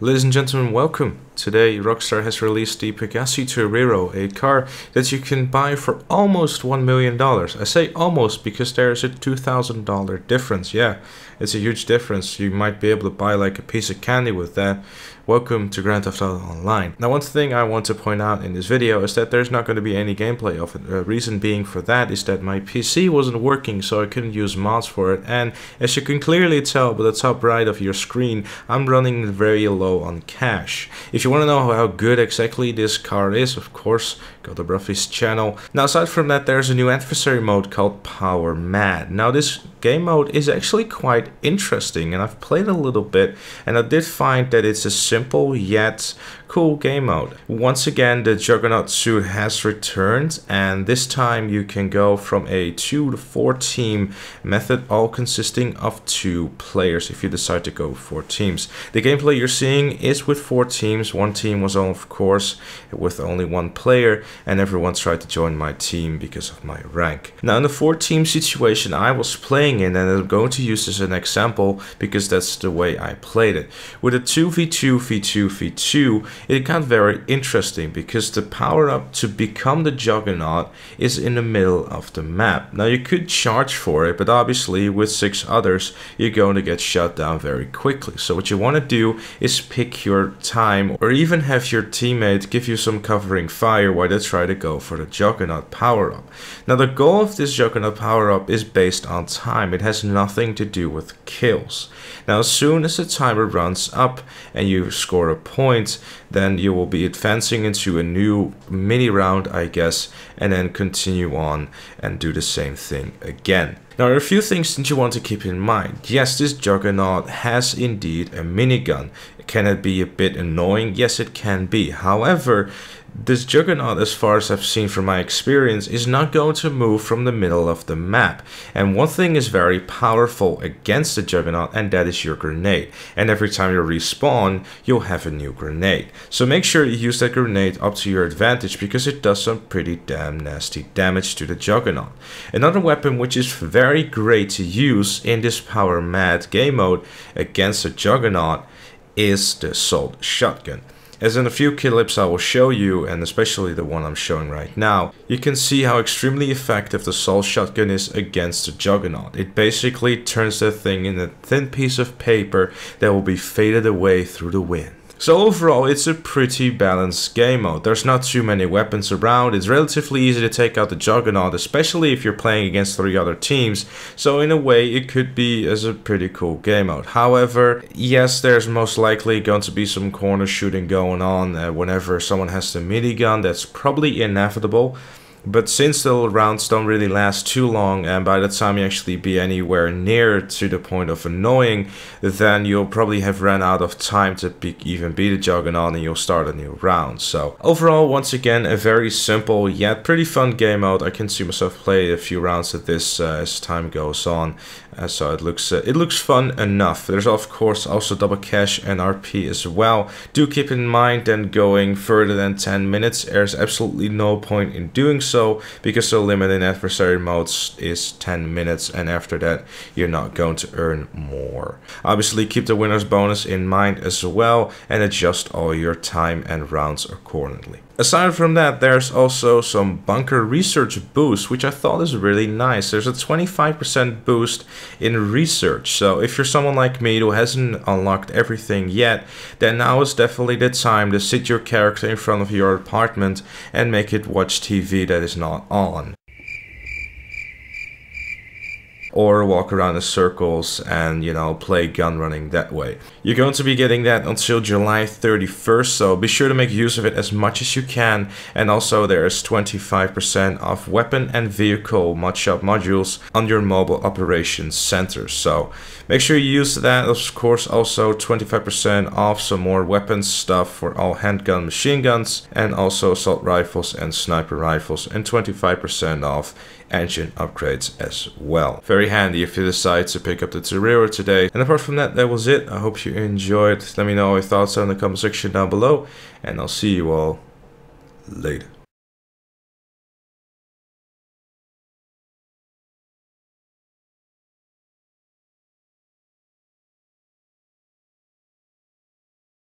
Ladies and gentlemen, welcome. Today Rockstar has released the Pegasi Torero, a car that you can buy for almost $1 million. I say almost because there is a $2,000 difference. Yeah, it's a huge difference. You might be able to buy like a piece of candy with that. Welcome to Grand Theft Auto Online. Now, one thing I want to point out in this video is that there's not going to be any gameplay of it. The reason being for that is that my PC wasn't working, so I couldn't use mods for it. And as you can clearly tell by the top right of your screen, I'm running very low on cash. If you want to know how good exactly this car is, of course, go to Bruffy's channel. Now, aside from that, there's a new adversary mode called Power Mad. Now, this game mode is actually quite interesting, and I've played a little bit, and I did find that it's a simple yet cool game mode. Once again, the Juggernaut suit has returned, and this time you can go from a 2 to 4 team method, all consisting of 2 players if you decide to go 4 teams. The gameplay you're seeing is with 4 teams. One team was on, of course, with only 1 player, and everyone tried to join my team because of my rank. Now, in the 4 team situation I was playing in, and I'm going to use this as an example because that's the way I played it. With a 2v2 v2 v2, it got very interesting because the power up to become the Juggernaut is in the middle of the map. Now, you could charge for it, but obviously with 6 others you're going to get shut down very quickly. So what you want to do is pick your time, or even have your teammate give you some covering fire while they try to go for the Juggernaut power up. Now, the goal of this Juggernaut power up is based on time. It has nothing to do with kills. Now, as soon as the timer runs up and you score a point, then you will be advancing into a new mini round, I guess, and then continue on and do the same thing again. Now, there are a few things that you want to keep in mind. Yes, this Juggernaut has indeed a minigun. Can it be a bit annoying? Yes, it can be. However, this Juggernaut, as far as I've seen from my experience, is not going to move from the middle of the map. And one thing is very powerful against the Juggernaut, and that is your grenade. And every time you respawn, you'll have a new grenade. So make sure you use that grenade up to your advantage, because it does some pretty damn nasty damage to the Juggernaut. Another weapon which is very great to use in this Power Mad game mode against the Juggernaut is the assault shotgun. As in a few clips I will show you, and especially the one I'm showing right now, you can see how extremely effective the assault shotgun is against the Juggernaut. It basically turns that thing into a thin piece of paper that will be faded away through the wind. So overall, it's a pretty balanced game mode. There's not too many weapons around. It's relatively easy to take out the Juggernaut, especially if you're playing against 3 other teams. So in a way, it could be as a pretty cool game mode. However, yes, there's most likely going to be some corner shooting going on whenever someone has the minigun. That's probably inevitable. But since the rounds don't really last too long, and by the time you actually be anywhere near to the point of annoying, then you'll probably have run out of time to even beat a Juggernaut, and you'll start a new round. So overall, once again, a very simple yet pretty fun game mode. I can see myself play a few rounds of this as time goes on. So it looks fun enough. There's of course also double cash and RP as well. Do keep in mind that going further than 10 minutes, there's absolutely no point in doing so, because the limit in adversary modes is 10 minutes, and after that you're not going to earn more. Obviously, keep the winner's bonus in mind as well, and adjust all your time and rounds accordingly. Aside from that, there's also some bunker research boost, which I thought is really nice. There's a 25% boost in research. So if you're someone like me who hasn't unlocked everything yet, then now is definitely the time to sit your character in front of your apartment and make it watch TV that is not on. Or walk around in circles and, you know, play gun running that way. You're going to be getting that until July 31st, so be sure to make use of it as much as you can. And also there is 25% off weapon and vehicle mod shop modules on your mobile operations center. So make sure you use that. Of course, also 25% off some more weapons stuff for all handgun machine guns, and also assault rifles and sniper rifles, and 25% off engine upgrades as well. Very handy if you decide to pick up the Torero today. And apart from that, that was it. I hope you enjoyed. Let me know your thoughts in the comment section down below, and I'll see you all later.